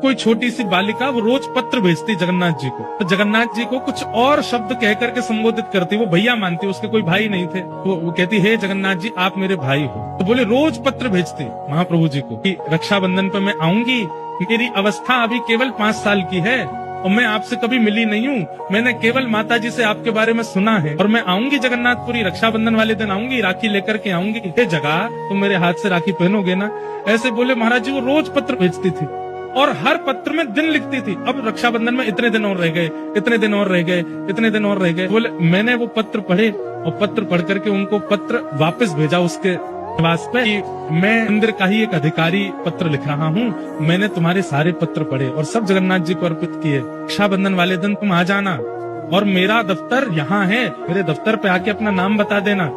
कोई छोटी सी बालिका वो रोज पत्र भेजती जगन्नाथ जी को, तो जगन्नाथ जी को कुछ और शब्द कह करके संबोधित करती। वो भैया मानती, उसके कोई भाई नहीं थे। वो कहती, हे जगन्नाथ जी आप मेरे भाई हो। तो बोले रोज पत्र भेजती महाप्रभु जी को कि रक्षाबंधन पे मैं आऊंगी, मेरी अवस्था अभी केवल 5 साल की है और मैं आपसे कभी मिली नहीं हूँ। मैंने केवल माता जी से आपके बारे में सुना है और मैं आऊंगी जगन्नाथपुरी, रक्षाबंधन वाले दिन आऊंगी, राखी लेकर के आऊंगी। ये जगह तुम मेरे हाथ से राखी पहनोगे ना? ऐसे बोले महाराज जी। वो रोज पत्र भेजती थी और हर पत्र में दिन लिखती थी। अब रक्षाबंधन में इतने दिन और रह गए, इतने दिन और रह गए, इतने दिन और रह गए। बोले मैंने वो पत्र पढ़े और पत्र पढ़ करके उनको पत्र वापस भेजा उसके निवास पे कि मैं मंदिर का ही एक अधिकारी पत्र लिख रहा हूँ, मैंने तुम्हारे सारे पत्र पढ़े और सब जगन्नाथ जी को अर्पित किए। रक्षाबंधन वाले दिन तुम आ जाना और मेरा दफ्तर यहाँ है, मेरे दफ्तर पे आके अपना नाम बता देना,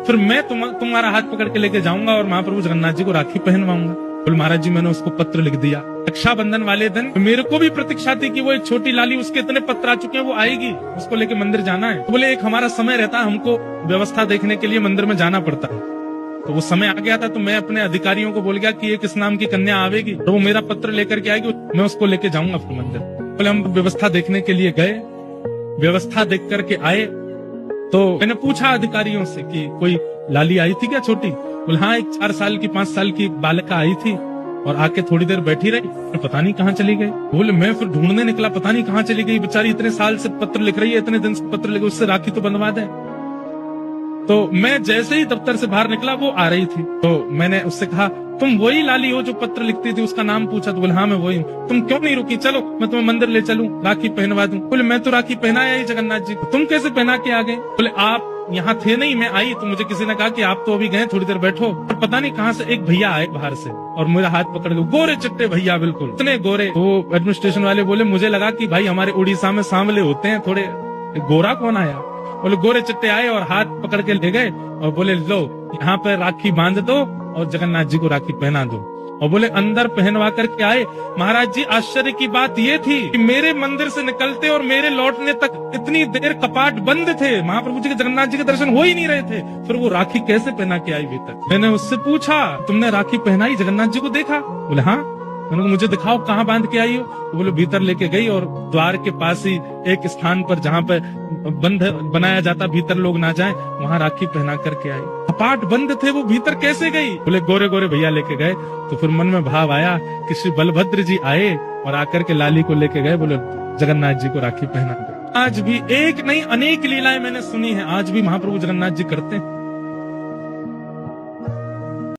फिर मैं तुम्हारा हाथ पकड़ के लेके जाऊंगा और महाप्रभु जगन्नाथ जी को राखी पहनवाऊंगा। बोले महाराज जी मैंने उसको पत्र लिख दिया। रक्षाबंधन वाले दिन मेरे को भी प्रतीक्षा थी कि वो एक छोटी लाली, उसके इतने पत्र आ चुके हैं, वो आएगी, उसको लेके मंदिर जाना है। तो बोले एक हमारा समय रहता है, हमको व्यवस्था देखने के लिए मंदिर में जाना पड़ता है। तो वो समय आ गया था, तो मैं अपने अधिकारियों को बोल गया कि एक इस नाम की कन्या आवेगी और वो मेरा पत्र लेकर के आएगी, मैं उसको लेके जाऊंगा अपने मंदिर। बोले हम व्यवस्था देखने के लिए गए, व्यवस्था देख करके आए तो मैंने पूछा अधिकारियों से कि कोई लाली आई थी क्या छोटी? बोले हाँ, एक 4 साल की 5 साल की बालिका आई थी और आके थोड़ी देर बैठी रही, पता नहीं कहाँ चली गई। बोले मैं फिर ढूंढने निकला, पता नहीं कहाँ चली गई बेचारी, इतने साल से पत्र लिख रही है, इतने दिन से पत्र लिख, उससे राखी तो बंधवा दे। तो मैं जैसे ही दफ्तर से बाहर निकला वो आ रही थी, तो मैंने उससे कहा तुम वही लाली हो जो पत्र लिखती थी? उसका नाम पूछा तो बोले हाँ मैं वही हूँ। तुम क्यों नहीं रुकी? चलो मैं तुम्हें मंदिर ले चलूं, राखी पहनवा दूं। बोले मैं तो राखी पहनाया ही जगन्नाथ जी को, तुम कैसे पहना के आ गए? बोले आप यहाँ थे नहीं, मैं आई तो मुझे किसी ने कहा कि आप तो अभी गए, थोड़ी देर बैठो। और पता नहीं कहाँ से एक भैया आए बाहर से और मेरा हाथ पकड़ के, गोरे चिट्टे भैया, बिल्कुल इतने गोरे। तो एडमिनिस्ट्रेशन वाले बोले, मुझे लगा कि भाई हमारे उड़ीसा में सांवले होते हैं थोड़े, गोरा कौन आया? बोले गोरे चिट्टे आए और हाथ पकड़ के ले गए और बोले लो यहाँ पे राखी बांध दो और जगन्नाथ जी को राखी पहना दो। और बोले अंदर पहनवा करके आए। महाराज जी आश्चर्य की बात ये थी कि मेरे मंदिर से निकलते और मेरे लौटने तक इतनी देर कपाट बंद थे, महाप्रभु जी के, जगन्नाथ जी के दर्शन हो ही नहीं रहे थे। फिर वो राखी कैसे पहना के आई भीतर? मैंने उससे पूछा तुमने राखी पहनाई, जगन्नाथ जी को देखा? बोले हाँ। मैंने कहा मुझे दिखाओ कहाँ बांध के आई हो? तो बोले भीतर लेके गई और द्वार के पास ही एक स्थान पर जहाँ पे बंद बनाया जाता, भीतर लोग ना जाए, वहाँ राखी पहना करके आई। कपाट बंद थे, वो भीतर कैसे गई? बोले गोरे गोरे भैया लेके गए। तो फिर मन में भाव आया कि श्री बलभद्र जी आए और आकर के लाली को लेके गए, बोले जगन्नाथ जी को राखी पहना दे। आज भी एक नहीं अनेक लीलाएं मैंने सुनी है, आज भी महाप्रभु जगन्नाथ जी करते हैं।